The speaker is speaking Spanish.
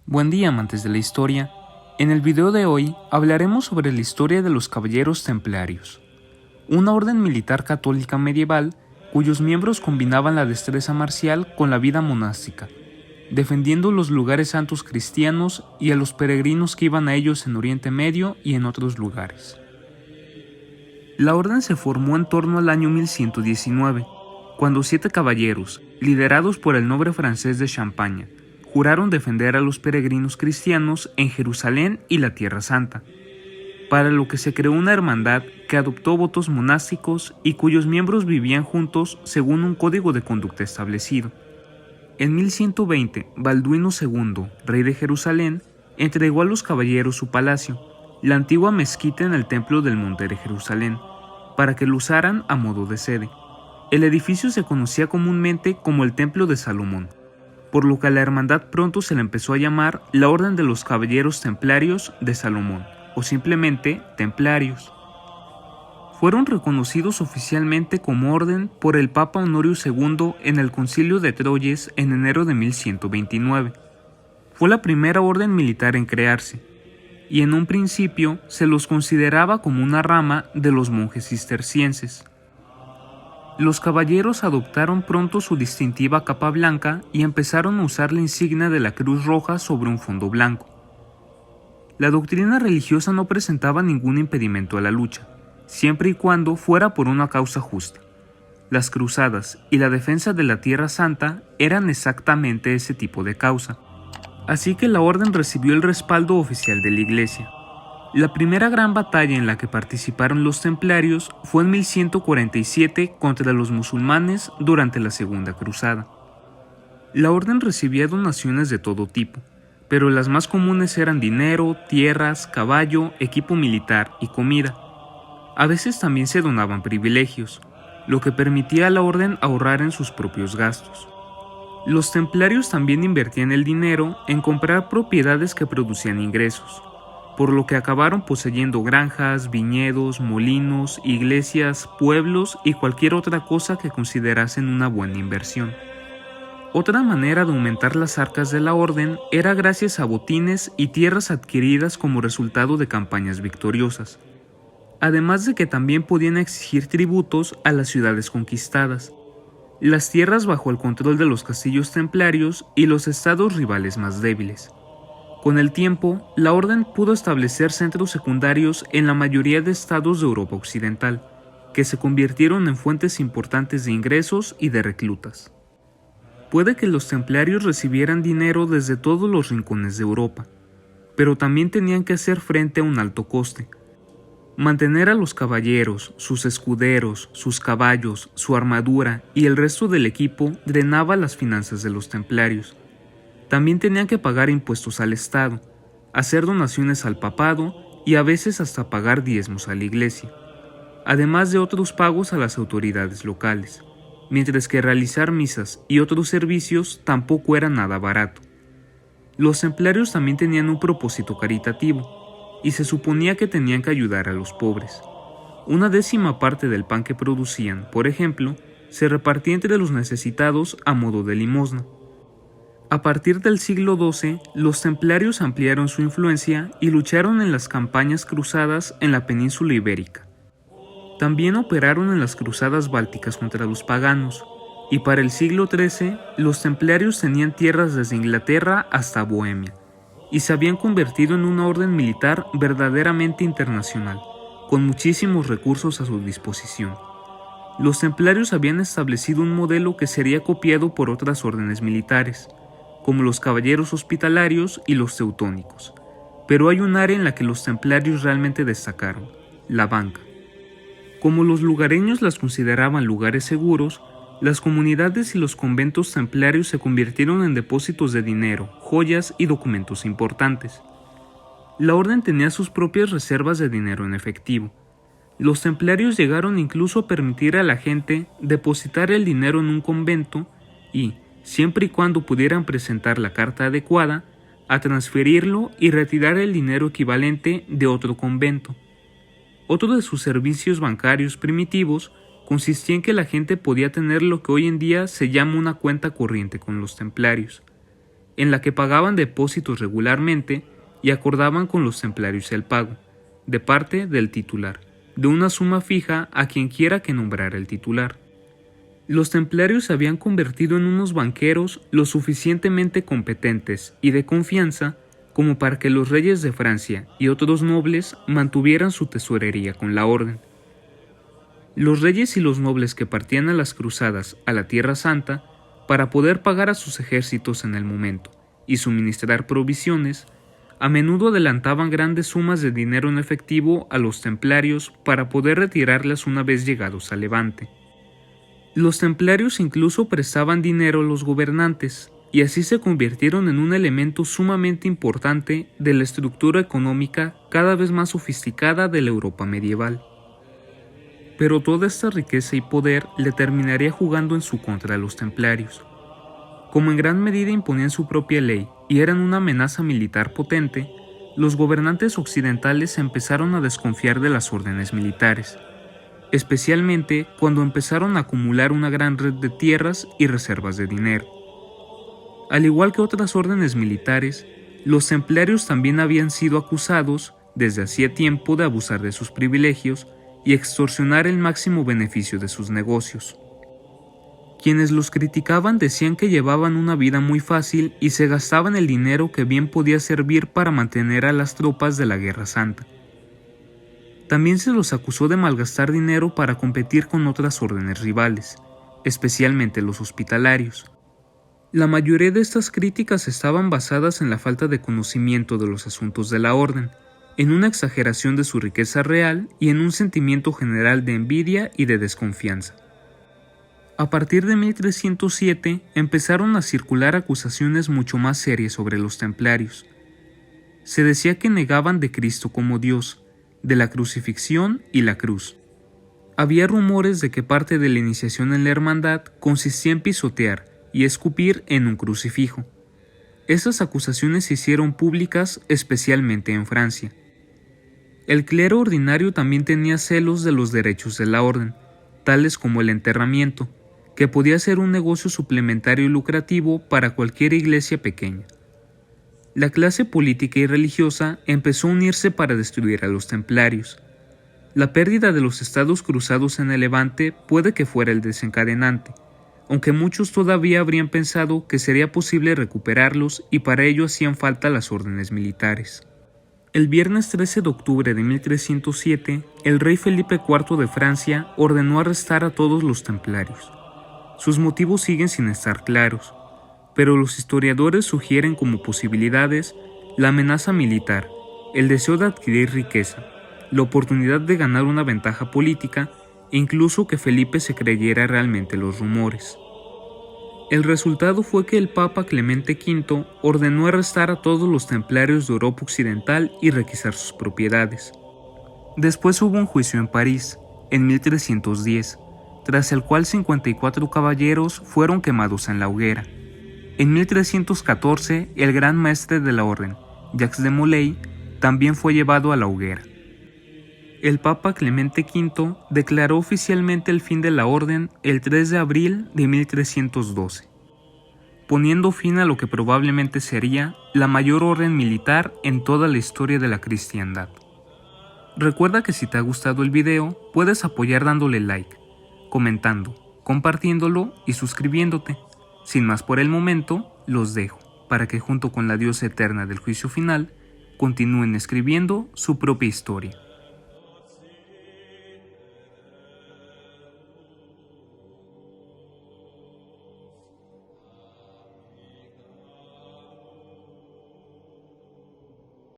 Buen día, amantes de la historia. En el video de hoy hablaremos sobre la historia de los Caballeros Templarios, una orden militar católica medieval cuyos miembros combinaban la destreza marcial con la vida monástica, defendiendo los lugares santos cristianos y a los peregrinos que iban a ellos en Oriente Medio y en otros lugares. La orden se formó en torno al año 1119, cuando 7 caballeros, liderados por el noble francés de Champaña, juraron defender a los peregrinos cristianos en Jerusalén y la Tierra Santa, para lo que se creó una hermandad que adoptó votos monásticos y cuyos miembros vivían juntos según un código de conducta establecido. En 1120, Balduino II, rey de Jerusalén, entregó a los caballeros su palacio, la antigua mezquita en el templo del Monte de Jerusalén, para que lo usaran a modo de sede. El edificio se conocía comúnmente como el Templo de Salomón, por lo que a la hermandad pronto se le empezó a llamar la Orden de los Caballeros Templarios de Salomón, o simplemente Templarios. Fueron reconocidos oficialmente como orden por el Papa Honorio II en el Concilio de Troyes en enero de 1129. Fue la primera orden militar en crearse, y en un principio se los consideraba como una rama de los monjes cistercienses. Los caballeros adoptaron pronto su distintiva capa blanca y empezaron a usar la insignia de la Cruz Roja sobre un fondo blanco. La doctrina religiosa no presentaba ningún impedimento a la lucha, siempre y cuando fuera por una causa justa. Las cruzadas y la defensa de la Tierra Santa eran exactamente ese tipo de causa, así que la orden recibió el respaldo oficial de la Iglesia. La primera gran batalla en la que participaron los templarios fue en 1147 contra los musulmanes durante la Segunda Cruzada. La orden recibía donaciones de todo tipo, pero las más comunes eran dinero, tierras, caballo, equipo militar y comida. A veces también se donaban privilegios, lo que permitía a la orden ahorrar en sus propios gastos. Los templarios también invertían el dinero en comprar propiedades que producían ingresos, por lo que acabaron poseyendo granjas, viñedos, molinos, iglesias, pueblos y cualquier otra cosa que considerasen una buena inversión. Otra manera de aumentar las arcas de la orden era gracias a botines y tierras adquiridas como resultado de campañas victoriosas, además de que también podían exigir tributos a las ciudades conquistadas, las tierras bajo el control de los castillos templarios y los estados rivales más débiles. Con el tiempo, la orden pudo establecer centros secundarios en la mayoría de estados de Europa Occidental, que se convirtieron en fuentes importantes de ingresos y de reclutas. Puede que los templarios recibieran dinero desde todos los rincones de Europa, pero también tenían que hacer frente a un alto coste. Mantener a los caballeros, sus escuderos, sus caballos, su armadura y el resto del equipo drenaba las finanzas de los templarios. También tenían que pagar impuestos al Estado, hacer donaciones al papado y a veces hasta pagar diezmos a la iglesia, además de otros pagos a las autoridades locales, mientras que realizar misas y otros servicios tampoco era nada barato. Los templarios también tenían un propósito caritativo, y se suponía que tenían que ayudar a los pobres. Una 10ª parte del pan que producían, por ejemplo, se repartía entre los necesitados a modo de limosna. A partir del siglo XII, los templarios ampliaron su influencia y lucharon en las campañas cruzadas en la península ibérica. También operaron en las cruzadas bálticas contra los paganos, y para el siglo XIII, los templarios tenían tierras desde Inglaterra hasta Bohemia, y se habían convertido en una orden militar verdaderamente internacional, con muchísimos recursos a su disposición. Los templarios habían establecido un modelo que sería copiado por otras órdenes militares, como los caballeros hospitalarios y los teutónicos, pero hay un área en la que los templarios realmente destacaron: la banca. Como los lugareños las consideraban lugares seguros, las comunidades y los conventos templarios se convirtieron en depósitos de dinero, joyas y documentos importantes. La orden tenía sus propias reservas de dinero en efectivo. Los templarios llegaron incluso a permitir a la gente depositar el dinero en un convento y, siempre y cuando pudieran presentar la carta adecuada, a transferirlo y retirar el dinero equivalente de otro convento. Otro de sus servicios bancarios primitivos consistía en que la gente podía tener lo que hoy en día se llama una cuenta corriente con los templarios. en la que pagaban depósitos regularmente y acordaban con los templarios el pago, de parte del titular, de una suma fija a quien quiera que nombrara el titular. Los templarios se habían convertido en unos banqueros lo suficientemente competentes y de confianza como para que los reyes de Francia y otros nobles mantuvieran su tesorería con la orden. Los reyes y los nobles que partían a las cruzadas a la Tierra Santa para poder pagar a sus ejércitos en el momento y suministrar provisiones, a menudo adelantaban grandes sumas de dinero en efectivo a los templarios para poder retirarlas una vez llegados a Levante. Los templarios incluso prestaban dinero a los gobernantes, y así se convirtieron en un elemento sumamente importante de la estructura económica cada vez más sofisticada de la Europa medieval. Pero toda esta riqueza y poder le terminaría jugando en su contra a los templarios. Como en gran medida imponían su propia ley y eran una amenaza militar potente, los gobernantes occidentales empezaron a desconfiar de las órdenes militares, especialmente cuando empezaron a acumular una gran red de tierras y reservas de dinero. Al igual que otras órdenes militares, los templarios también habían sido acusados desde hacía tiempo de abusar de sus privilegios y extorsionar el máximo beneficio de sus negocios. Quienes los criticaban decían que llevaban una vida muy fácil y se gastaban el dinero que bien podía servir para mantener a las tropas de la Guerra Santa. También se los acusó de malgastar dinero para competir con otras órdenes rivales, especialmente los hospitalarios. La mayoría de estas críticas estaban basadas en la falta de conocimiento de los asuntos de la orden, en una exageración de su riqueza real y en un sentimiento general de envidia y de desconfianza. A partir de 1307 empezaron a circular acusaciones mucho más serias sobre los templarios. Se decía que negaban de Cristo como Dios, de la crucifixión y la cruz. Había rumores de que parte de la iniciación en la hermandad consistía en pisotear y escupir en un crucifijo. Esas acusaciones se hicieron públicas especialmente en Francia. El clero ordinario también tenía celos de los derechos de la orden, tales como el enterramiento, que podía ser un negocio suplementario y lucrativo para cualquier iglesia pequeña. La clase política y religiosa empezó a unirse para destruir a los templarios. La pérdida de los estados cruzados en el Levante puede que fuera el desencadenante, aunque muchos todavía habrían pensado que sería posible recuperarlos y para ello hacían falta las órdenes militares. El viernes 13 de octubre de 1307, el rey Felipe IV de Francia ordenó arrestar a todos los templarios. Sus motivos siguen sin estar claros, pero los historiadores sugieren como posibilidades la amenaza militar, el deseo de adquirir riqueza, la oportunidad de ganar una ventaja política e incluso que Felipe se creyera realmente los rumores. El resultado fue que el Papa Clemente V ordenó arrestar a todos los templarios de Europa Occidental y requisar sus propiedades. Después hubo un juicio en París, en 1310, tras el cual 54 caballeros fueron quemados en la hoguera. En 1314, el gran maestre de la orden, Jacques de Molay, también fue llevado a la hoguera. El Papa Clemente V declaró oficialmente el fin de la orden el 3 de abril de 1312, poniendo fin a lo que probablemente sería la mayor orden militar en toda la historia de la cristiandad. Recuerda que si te ha gustado el video, puedes apoyar dándole like, comentando, compartiéndolo y suscribiéndote. Sin más por el momento, los dejo, para que junto con la diosa eterna del juicio final, continúen escribiendo su propia historia.